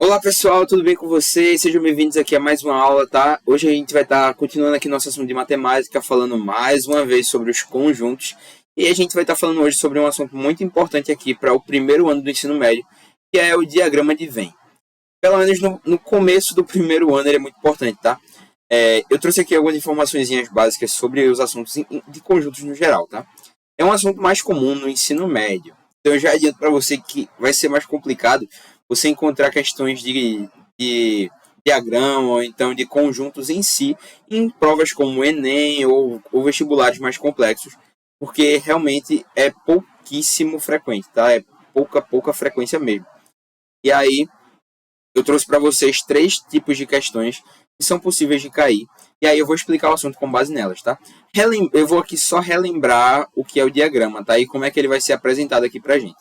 Olá pessoal, tudo bem com vocês? Sejam bem-vindos aqui a mais uma aula, tá? Hoje a gente vai estar continuando aqui nosso assunto de matemática, falando mais uma vez sobre os conjuntos. E a gente vai estar falando hoje sobre um assunto muito importante aqui para o primeiro ano do ensino médio, que é o diagrama de Venn. Pelo menos no começo do primeiro ano ele é muito importante, tá? Eu trouxe aqui algumas informações básicas sobre os assuntos de conjuntos no geral, tá? É um assunto mais comum no ensino médio. Então eu já adianto para você que vai ser mais complicado você encontrar questões de diagrama ou então de conjuntos em si em provas como o Enem ou vestibulares mais complexos, porque realmente é pouquíssimo frequente, tá? É pouca frequência mesmo. E aí eu trouxe para vocês 3 tipos de questões que são possíveis de cair. E aí eu vou explicar o assunto com base nelas, tá? Eu vou aqui só relembrar o que é o diagrama, tá? E como é que ele vai ser apresentado aqui pra gente.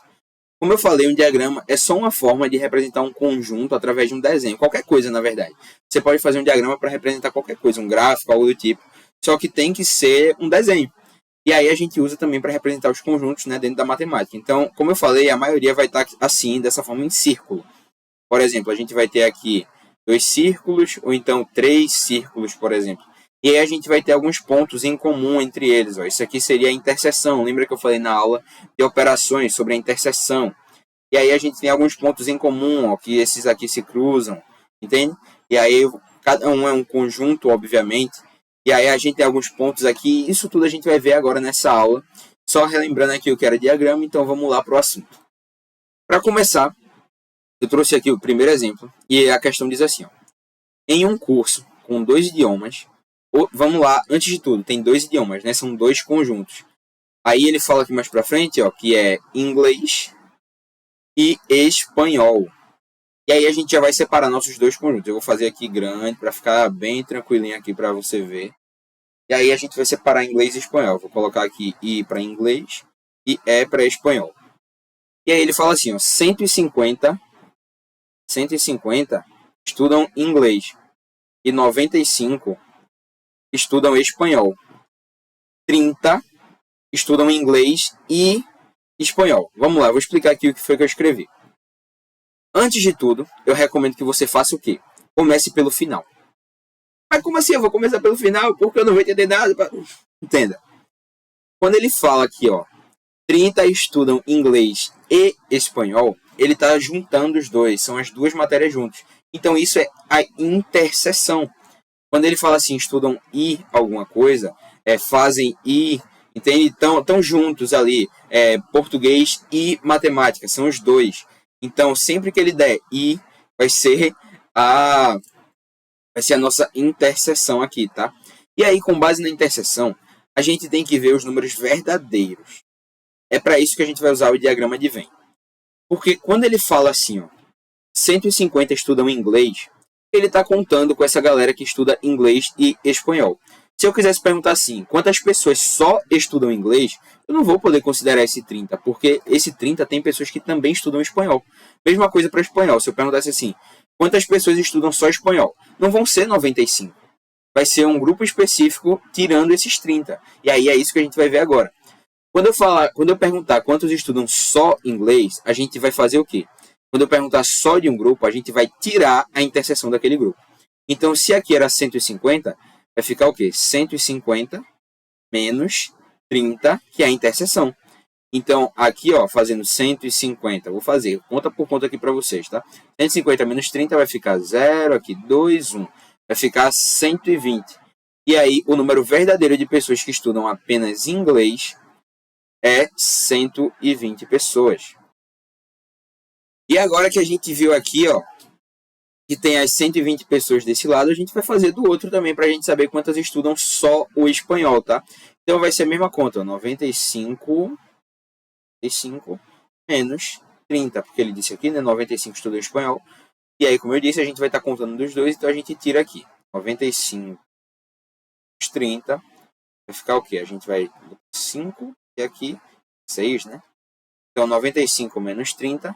Como eu falei, um diagrama é só uma forma de representar um conjunto através de um desenho. Qualquer coisa, na verdade. Você pode fazer um diagrama para representar qualquer coisa, um gráfico, algo do tipo. Só que tem que ser um desenho. E aí a gente usa também para representar os conjuntos, né, dentro da matemática. Então, como eu falei, a maioria vai estar assim, dessa forma, em círculo. Por exemplo, a gente vai ter aqui 2 círculos, ou então 3 círculos, por exemplo. E aí a gente vai ter alguns pontos em comum entre eles. Ó. Isso aqui seria a interseção. Lembra que eu falei na aula de operações sobre a interseção? E aí a gente tem alguns pontos em comum, ó, que esses aqui se cruzam, entende? E aí cada um é um conjunto, obviamente. E aí a gente tem alguns pontos aqui. Isso tudo a gente vai ver agora nessa aula. Só relembrando aqui o que era diagrama, então vamos lá para o assunto. Para começar, eu trouxe aqui o primeiro exemplo, e a questão diz assim, ó, em um curso com 2 idiomas, vamos lá, antes de tudo, tem 2 idiomas, né? São 2 conjuntos. Aí ele fala aqui mais pra frente, ó, que é inglês e espanhol. E aí a gente já vai separar nossos 2 conjuntos. Eu vou fazer aqui grande para ficar bem tranquilinho aqui para você ver. E aí a gente vai separar inglês e espanhol. Vou colocar aqui I para inglês e E para espanhol. E aí ele fala assim, ó, 150 estudam inglês e 95 estudam espanhol. 30 estudam inglês e espanhol. Vamos lá, eu vou explicar aqui o que foi que eu escrevi. Antes de tudo, eu recomendo que você faça o quê? Comece pelo final. Mas como assim eu vou começar pelo final? Porque eu não vou entender nada. Entenda. Quando ele fala aqui, ó, 30 estudam inglês e espanhol, ele está juntando os dois, são as 2 matérias juntas. Então isso é a interseção. Quando ele fala assim, estudam e alguma coisa, fazem e, entende? Estão juntos ali, português e matemática, são os 2. Então sempre que ele der e, vai ser a nossa interseção aqui, tá? E aí, com base na interseção, a gente tem que ver os números verdadeiros. É para isso que a gente vai usar o diagrama de Venn. Porque quando ele fala assim, ó, 150 estudam inglês, ele está contando com essa galera que estuda inglês e espanhol. Se eu quisesse perguntar assim, quantas pessoas só estudam inglês, eu não vou poder considerar esse 30, porque esse 30 tem pessoas que também estudam espanhol. Mesma coisa para espanhol. Se eu perguntasse assim, quantas pessoas estudam só espanhol? Não vão ser 95. Vai ser um grupo específico tirando esses 30. E aí é isso que a gente vai ver agora. Quando eu perguntar quantos estudam só inglês, a gente vai fazer o quê? Quando eu perguntar só de um grupo, a gente vai tirar a interseção daquele grupo. Então, se aqui era 150, vai ficar o quê? 150 menos 30, que é a interseção. Então, aqui, ó, fazendo 150, vou fazer conta por conta aqui para vocês, tá? 150 menos 30 vai ficar 0, aqui 2, 1. Vai ficar 120. E aí, o número verdadeiro de pessoas que estudam apenas inglês é 120 pessoas. E agora que a gente viu aqui, ó, que tem as 120 pessoas desse lado, a gente vai fazer do outro também para a gente saber quantas estudam só o espanhol, tá? Então vai ser a mesma conta, ó, 95 menos 30, porque ele disse aqui, né, 95 estudam espanhol. E aí, como eu disse, a gente vai estar contando dos dois, então a gente tira aqui. 95 menos 30, vai ficar o quê? A gente vai 5 e aqui 6, né? Então 95 menos 30,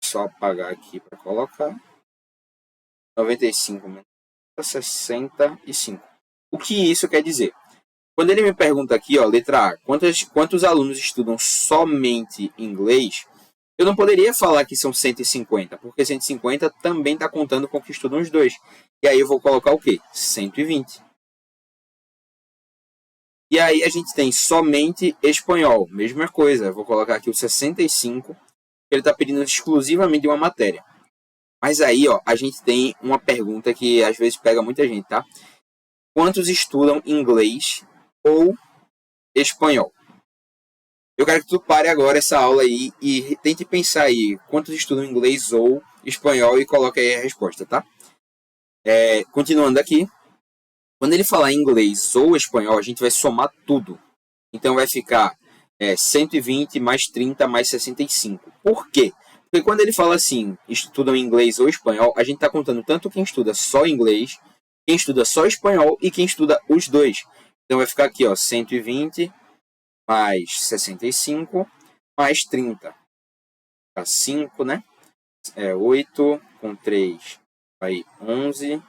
só apagar aqui para colocar. 95 menos 65. O que isso quer dizer? Quando ele me pergunta aqui, ó, letra A, quantos alunos estudam somente inglês? Eu não poderia falar que são 150, porque 150 também está contando com o que estudam os dois. E aí eu vou colocar o quê? 120. E aí a gente tem somente espanhol. Mesma coisa, eu vou colocar aqui o 65, que ele está pedindo exclusivamente uma matéria. Mas aí, ó, a gente tem uma pergunta que às vezes pega muita gente, tá? Quantos estudam inglês ou espanhol? Eu quero que tu pare agora essa aula aí e tente pensar aí quantos estudam inglês ou espanhol e coloque aí a resposta, tá? Continuando aqui, quando ele falar inglês ou espanhol, a gente vai somar tudo. Então vai ficar 120 mais 30 mais 65. Por quê? Porque quando ele fala assim, estudam inglês ou espanhol, a gente está contando tanto quem estuda só inglês, quem estuda só espanhol e quem estuda os dois. Então vai ficar aqui, ó, 120 mais 65 mais 30. Tá 5, né? 8 com 3 vai 11,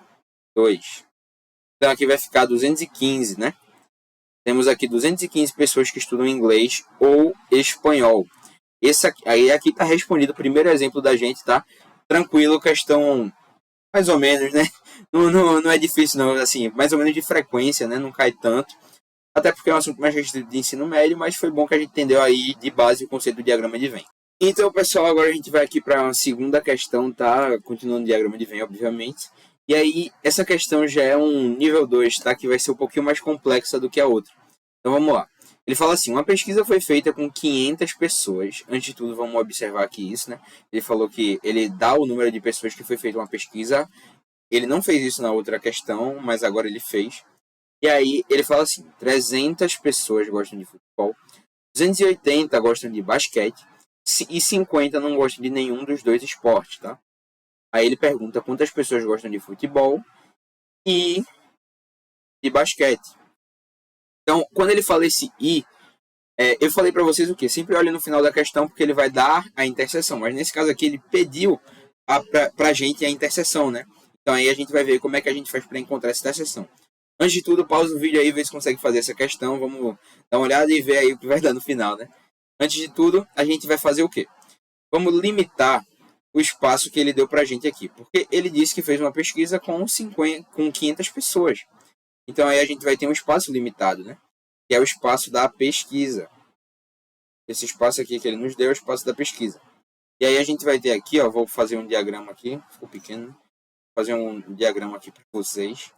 2. Então aqui vai ficar 215, né? Temos aqui 215 pessoas que estudam inglês ou espanhol. Aqui está respondido o primeiro exemplo da gente, tá? Tranquilo, questão mais ou menos, né? Não é difícil, não. Assim, mais ou menos de frequência, né? Não cai tanto. Até porque é um assunto mais restrito de ensino médio, mas foi bom que a gente entendeu aí de base o conceito do diagrama de Venn. Então, pessoal, agora a gente vai aqui para a segunda questão, tá? Continuando o diagrama de Venn, obviamente. E aí, essa questão já é um nível 2, tá? Que vai ser um pouquinho mais complexa do que a outra. Então, vamos lá. Ele fala assim, uma pesquisa foi feita com 500 pessoas. Antes de tudo, vamos observar aqui isso, né? Ele falou que ele dá o número de pessoas que foi feita uma pesquisa. Ele não fez isso na outra questão, mas agora ele fez. E aí ele fala assim, 300 pessoas gostam de futebol, 280 gostam de basquete e 50 não gostam de nenhum dos dois esportes, tá? Aí ele pergunta quantas pessoas gostam de futebol e de basquete. Então, quando ele fala esse i, eu falei para vocês o quê? Sempre olhe no final da questão porque ele vai dar a interseção. Mas nesse caso aqui ele pediu para a gente a interseção, né? Então aí a gente vai ver como é que a gente faz para encontrar essa interseção. Antes de tudo, pausa o vídeo aí e vê se consegue fazer essa questão. Vamos dar uma olhada e ver aí o que vai dar no final, né? Antes de tudo, a gente vai fazer o quê? Vamos limitar o espaço que ele deu para a gente aqui. Porque ele disse que fez uma pesquisa com 500 pessoas. Então aí a gente vai ter um espaço limitado, né? Que é o espaço da pesquisa. Esse espaço aqui que ele nos deu é o espaço da pesquisa. E aí a gente vai ter aqui, ó, vou fazer um diagrama aqui, ficou pequeno, né? Vou fazer um diagrama aqui para vocês.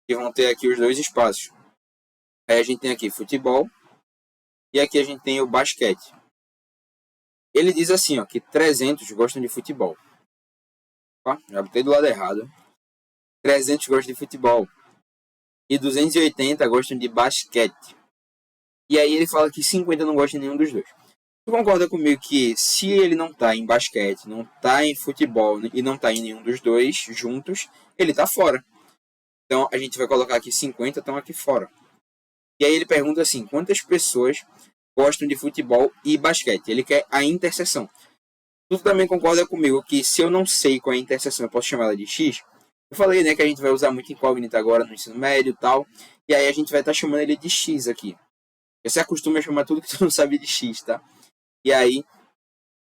E vão ter aqui os dois espaços. Aí a gente tem aqui futebol e aqui a gente tem o basquete. Ele diz assim, ó, que 300 gostam de futebol. Ó, já botei do lado errado. 300 gostam de futebol. E 280 gostam de basquete. E aí ele fala que 50 não gostam de nenhum dos dois. Tu concorda comigo que se ele não tá em basquete, não tá em futebol e não tá em nenhum dos dois juntos, ele tá fora. Então a gente vai colocar aqui 50 estão aqui fora. E aí ele pergunta assim, quantas pessoas gostam de futebol e basquete? Ele quer a interseção. Tu também concorda comigo que se eu não sei qual é a interseção, eu posso chamar ela de X? Eu falei, né, que a gente vai usar muito incógnita agora no ensino médio e tal. E aí a gente vai estar chamando ele de X aqui. Você acostuma a chamar tudo que tu não sabe de X, tá? E aí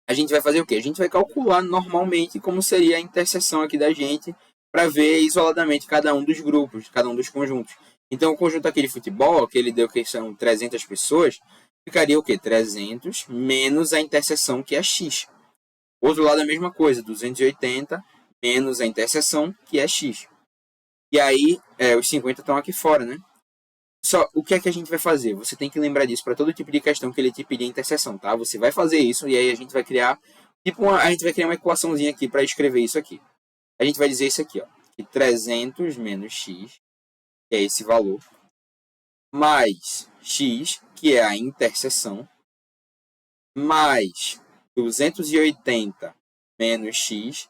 a gente vai fazer o quê? A gente vai calcular normalmente como seria a interseção aqui da gente para ver isoladamente cada um dos grupos, cada um dos conjuntos. Então o conjunto aqui de futebol, que ele deu que são 300 pessoas, ficaria o quê? 300 menos a interseção que é X. Outro lado é a mesma coisa, 280 menos a interseção que é X. E aí os 50 estão aqui fora, né? Só, o que é que a gente vai fazer? Você tem que lembrar disso para todo tipo de questão que ele te pedir interseção, tá? Você vai fazer isso e aí a gente vai criar a gente vai criar uma equaçãozinha aqui para escrever isso aqui. A gente vai dizer isso aqui, ó, que 300 menos x, que é esse valor, mais x, que é a interseção, mais 280 menos x,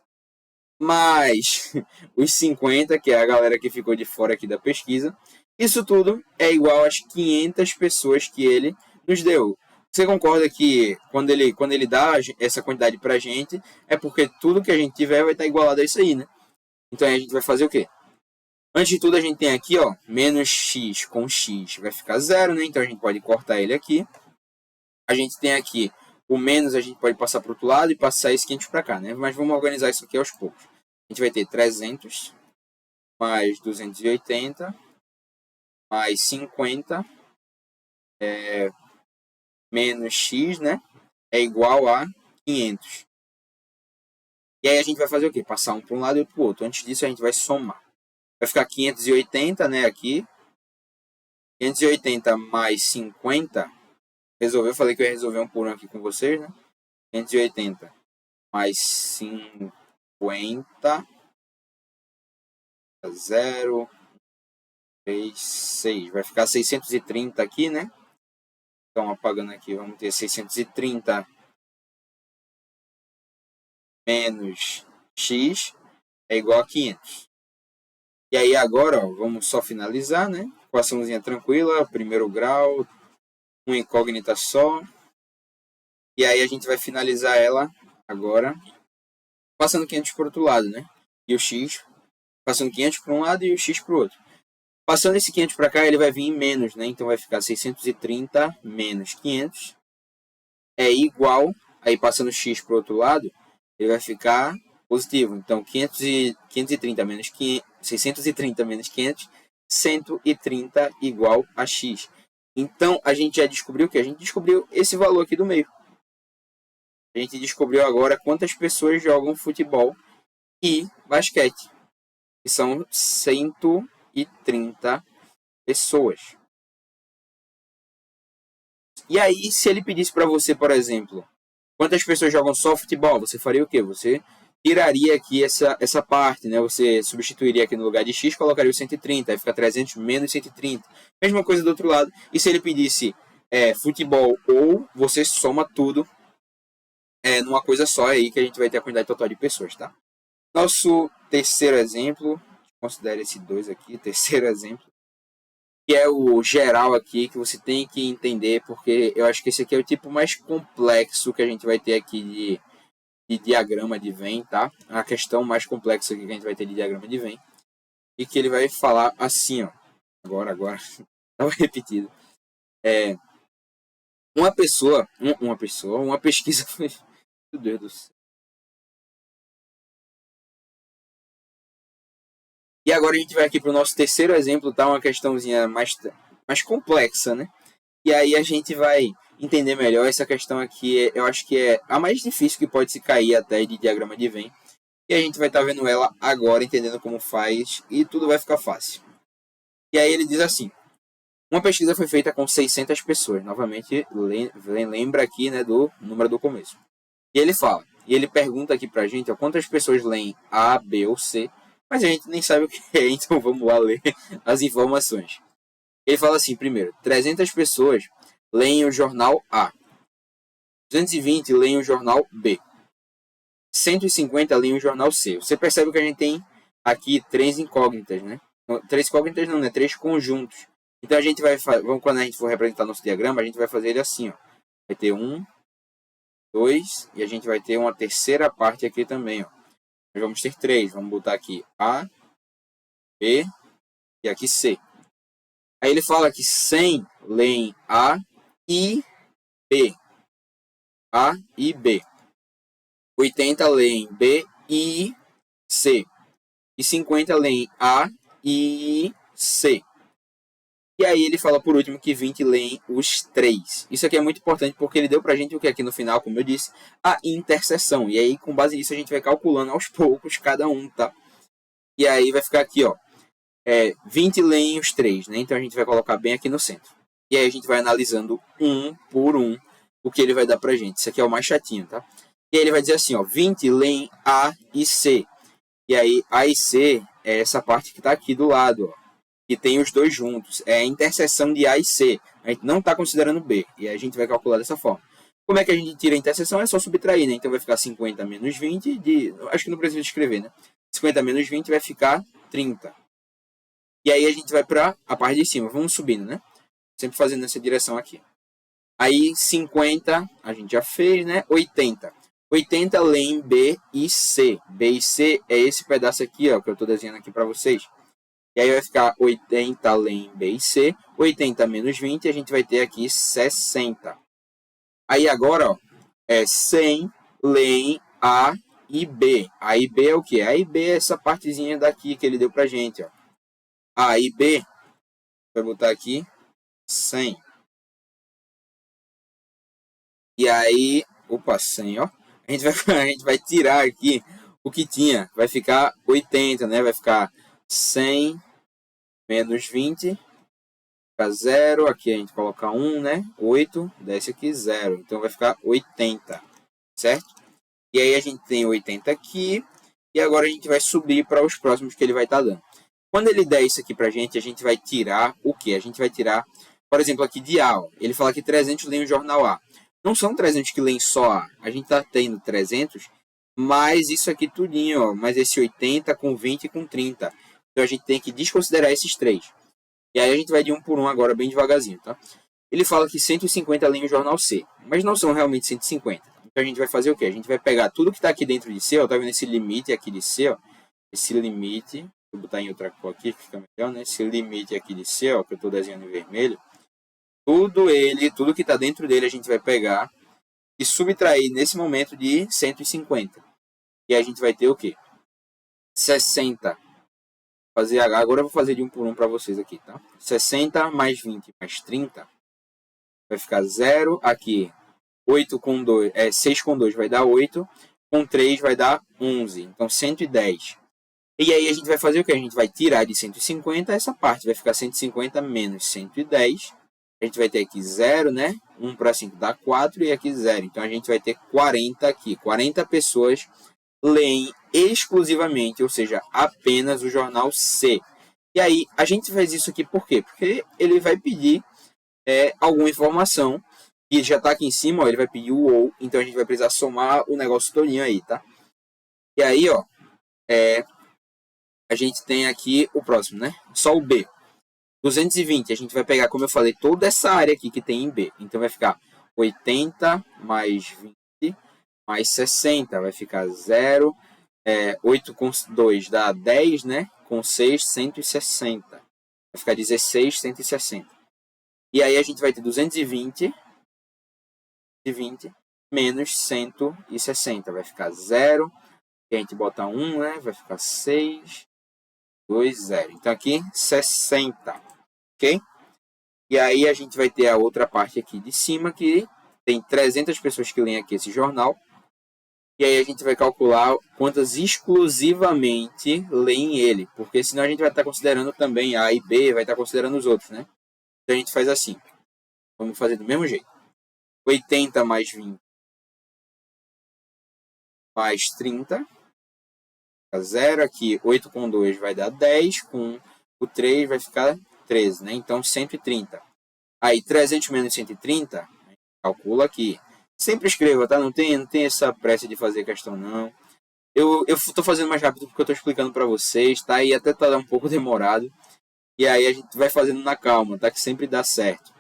mais os 50, que é a galera que ficou de fora aqui da pesquisa. Isso tudo é igual às 500 pessoas que ele nos deu. Você concorda que quando ele dá essa quantidade pra gente, é porque tudo que a gente tiver vai estar igualado a isso aí, né? Então a gente vai fazer o quê? Antes de tudo a gente tem aqui, ó, menos x com x vai ficar zero, né? Então a gente pode cortar ele aqui. A gente tem aqui O menos a gente pode passar para o outro lado e passar esse 500 para cá, né? Mas vamos organizar isso aqui aos poucos. A gente vai ter 300 mais 280 mais 50 menos x, né? É igual a 500. E aí a gente vai fazer o quê? Passar um para um lado e outro para o outro. Antes disso a gente vai somar. Vai ficar 580, né? Aqui. 580 mais 50. Resolveu. Eu falei que eu ia resolver um por um aqui com vocês, né? 580 mais 50. 0, 3, 6. Vai ficar 630 aqui, né? Então, apagando aqui, vamos ter 630 menos x é igual a 500. E aí agora, ó, vamos só finalizar, né? Equaçãozinha tranquila, primeiro grau, uma incógnita só. E aí a gente vai finalizar ela agora, passando 500 para o outro lado, né? E o x, passando 500 para um lado e o x para o outro. Passando esse 500 para cá, ele vai vir em menos, né? Então vai ficar 630 menos 500 é igual, aí passando x para o outro lado, ele vai ficar positivo. Então 530 menos 500, 630 menos 500, 130 igual a x. Então a gente já descobriu o que? A gente descobriu esse valor aqui do meio. A gente descobriu agora quantas pessoas jogam futebol e basquete. Que são 130 pessoas. E aí, se ele pedisse para você, por exemplo, quantas pessoas jogam só futebol, você faria o quê? Você tiraria aqui essa parte, né? Você substituiria aqui no lugar de x, colocaria o 130, aí fica 300 menos 130. Mesma coisa do outro lado. E se ele pedisse futebol ou, você soma tudo numa coisa só aí, que a gente vai ter a quantidade total de pessoas, tá? Nosso terceiro exemplo, considere esse 2 aqui, terceiro exemplo, que é o geral aqui, que você tem que entender, porque eu acho que esse aqui é o tipo mais complexo que a gente vai ter aqui de diagrama de Venn, tá? A questão mais complexa aqui que a gente vai ter de diagrama de Venn. E que ele vai falar assim, ó. Agora, estava repetido. Uma pesquisa... Meu Deus do céu. E agora a gente vai aqui para o nosso terceiro exemplo, tá? Uma questãozinha mais complexa, né? E aí a gente vai entender melhor essa questão aqui. Eu acho que é a mais difícil que pode se cair até de diagrama de Venn. E a gente vai estar vendo ela agora, entendendo como faz, e tudo vai ficar fácil. E aí ele diz assim: uma pesquisa foi feita com 600 pessoas. Novamente, lembra aqui, né, do número do começo. E ele fala, e ele pergunta aqui pra gente, ó, quantas pessoas leem A, B ou C, mas a gente nem sabe o que é, então vamos lá ler as informações. Ele fala assim, primeiro, 300 pessoas leem o jornal A, 220 leem o jornal B, 150 leem o jornal C. Você percebe que a gente tem aqui três incógnitas, né? Três incógnitas não, né? Três conjuntos. Então a gente vai fazer, quando a gente for representar nosso diagrama, a gente vai fazer ele assim, ó. Vai ter 1, 2, e a gente vai ter uma terceira parte aqui também, ó. Nós vamos ter 3, vamos botar aqui A, B e aqui C. Aí ele fala que 100 leem A e B. A e B. 80 leem B e C. E 50 leem A e C. E aí ele fala por último que 20 leem os 3. Isso aqui é muito importante porque ele deu pra gente o que aqui no final, como eu disse, a interseção. E aí com base nisso a gente vai calculando aos poucos cada um, tá? E aí vai ficar aqui, ó. 20 leem os 3, né? Então a gente vai colocar bem aqui no centro. E aí a gente vai analisando um por um o que ele vai dar pra gente. Isso aqui é o mais chatinho, tá? E aí ele vai dizer assim, ó, 20 leem A e C. E aí A e C é essa parte que tá aqui do lado, ó. Que tem os dois juntos. É a interseção de A e C. A gente não está considerando B. E a gente vai calcular dessa forma. Como é que a gente tira a interseção? É só subtrair, né? Então vai ficar 50 menos 20 acho que não precisa escrever, né? 50 menos 20 vai ficar 30. E aí a gente vai para a parte de cima. Vamos subindo, né? Sempre fazendo nessa direção aqui. Aí 50, a gente já fez, né? 80. 80 leem B e C. B e C é esse pedaço aqui, ó, que eu estou desenhando aqui para vocês. E aí vai ficar 80 leem B e C. 80 menos 20, a gente vai ter aqui 60. Aí agora, ó, 100 leem A e B. A e B é o quê? A e B é essa partezinha daqui que ele deu pra gente, ó. A e B, vai botar aqui 100. E aí, opa, 100, ó. A gente vai tirar aqui o que tinha. Vai ficar 80, né? Vai ficar 100 menos 20. Fica 0. Aqui a gente coloca 1, né? 8. Desce aqui 0. Então vai ficar 80, certo? E aí a gente tem 80 aqui. E agora a gente vai subir para os próximos que ele vai estar dando. Quando ele der isso aqui para a gente vai tirar o quê? A gente vai tirar, por exemplo, aqui de A. Ó. Ele fala que 300 leem o jornal A. Não são 300 que leem só A. A gente está tendo 300, mais isso aqui tudinho, ó. Mais esse 80 com 20 e com 30. Então a gente tem que desconsiderar esses três. E aí a gente vai de um por um agora, bem devagarzinho, tá? Ele fala que 150 leem o jornal C, mas não são realmente 150. Então a gente vai fazer o quê? A gente vai pegar tudo que está aqui dentro de C, ó, tá vendo esse limite aqui de C, ó? Esse limite, vou botar em outra cor aqui, que fica melhor, né? Esse limite aqui de C, ó, que eu estou desenhando em vermelho. Tudo que está dentro dele a gente vai pegar e subtrair nesse momento de 150. E a gente vai ter o quê? 60. Agora eu vou fazer de um por um para vocês aqui, tá? 60 mais 20 mais 30 vai ficar 0. Aqui, 8 com 2, 6 com 2 vai dar 8. Com 3 vai dar 11. Então, 110. E aí a gente vai fazer o que? A gente vai tirar de 150 essa parte. Vai ficar 150 menos 110. A gente vai ter aqui 0, né? 1 para 5 dá 4 e aqui 0. Então, a gente vai ter 40 aqui. 40 pessoas leem exclusivamente, ou seja, apenas o jornal C. E aí, a gente faz isso aqui por quê? Porque ele vai pedir alguma informação, e já está aqui em cima, ó, ele vai pedir o ou, então a gente vai precisar somar o negócio todinho aí, tá? E aí, ó, a gente tem aqui o próximo, né? Só o B. 220, a gente vai pegar, como eu falei, toda essa área aqui que tem em B. Então vai ficar 80 mais 20 mais 60, vai ficar 0. 8 com 2 dá 10, né? Com 6, 160. Vai ficar 16, 160. E aí a gente vai ter 220 menos 160. Vai ficar 0. E a gente bota 1, né? Vai ficar 6, 2, 0. Então aqui 60. Ok? E aí a gente vai ter a outra parte aqui de cima que tem 300 pessoas que leem aqui esse jornal. E aí a gente vai calcular quantas exclusivamente leem ele. Porque senão a gente vai estar considerando também A e B, vai estar considerando os outros, né? Então a gente faz assim. Vamos fazer do mesmo jeito. 80 mais 20 mais 30. 0 aqui. 8 com 2 vai dar 10. Com o 3 vai ficar 13, né? Então 130. Aí 300 menos 130, a gente calcula aqui. Sempre escreva, tá? Não tem essa pressa de fazer questão, não. Eu tô fazendo mais rápido porque eu tô explicando para vocês, tá? E até tá um pouco demorado. E aí a gente vai fazendo na calma, tá? Que sempre dá certo.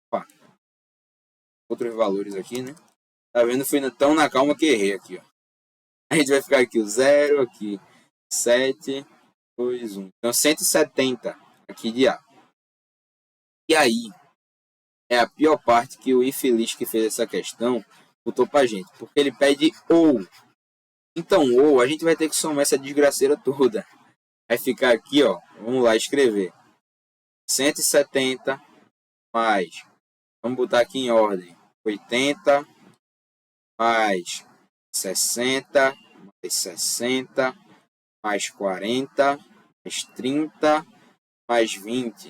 Opa. Outros valores aqui, né? Tá vendo? Fui tão na calma que errei aqui, ó. A gente vai ficar aqui o 0, aqui 7, 2, 1. Então 170 aqui de A. E aí, é a pior parte que o infeliz que fez essa questão botou pra gente. Porque ele pede ou. Então, ou, a gente vai ter que somar essa desgraceira toda. Vai ficar aqui, ó. Vamos lá escrever. 170 mais. Vamos botar aqui em ordem. 80 mais 60 mais 60 mais 40 mais 30 mais 20.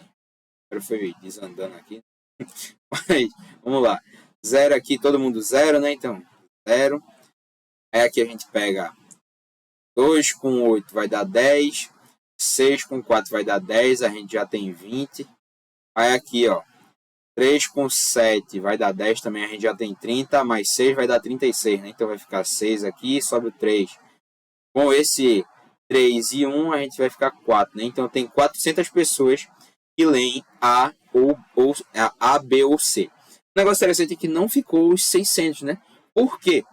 Agora foi desandando aqui. Mas, vamos lá. 0 aqui, todo mundo 0, né? Então, 0. Aí aqui a gente pega 2 com 8 vai dar 10. 6 com 4 vai dar 10. A gente já tem 20. Aí aqui, ó. 3 com 7 vai dar 10 também. A gente já tem 30. Mais 6 vai dar 36, né? Então vai ficar 6 aqui. Sobe o 3. Com esse 3 e 1, a gente vai ficar 4, né? Então tem 400 pessoas que leem A, A, B ou C. O negócio interessante é que não ficou os 600, né? Por quê?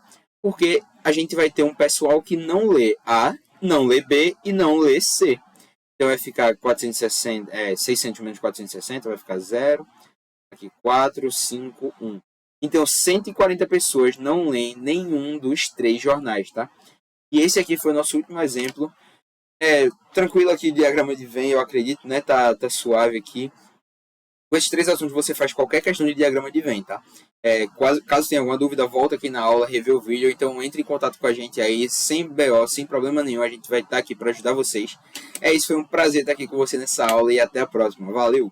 Porque a gente vai ter um pessoal que não lê A, não lê B e não lê C. Então vai ficar 600 menos 460, vai ficar 0. Aqui 4, 5, 1. Então 140 pessoas não leem nenhum dos 3 jornais, tá? E esse aqui foi o nosso último exemplo. Tranquilo aqui, diagrama de Venn, eu acredito, né? Tá suave aqui. Com esses 3 assuntos você faz qualquer questão de diagrama de Venn, tá? Caso tenha alguma dúvida, volta aqui na aula, revê o vídeo, então entre em contato com a gente aí, sem BO, sem problema nenhum, a gente vai estar aqui para ajudar vocês. Isso, foi um prazer estar aqui com você nessa aula e até a próxima. Valeu!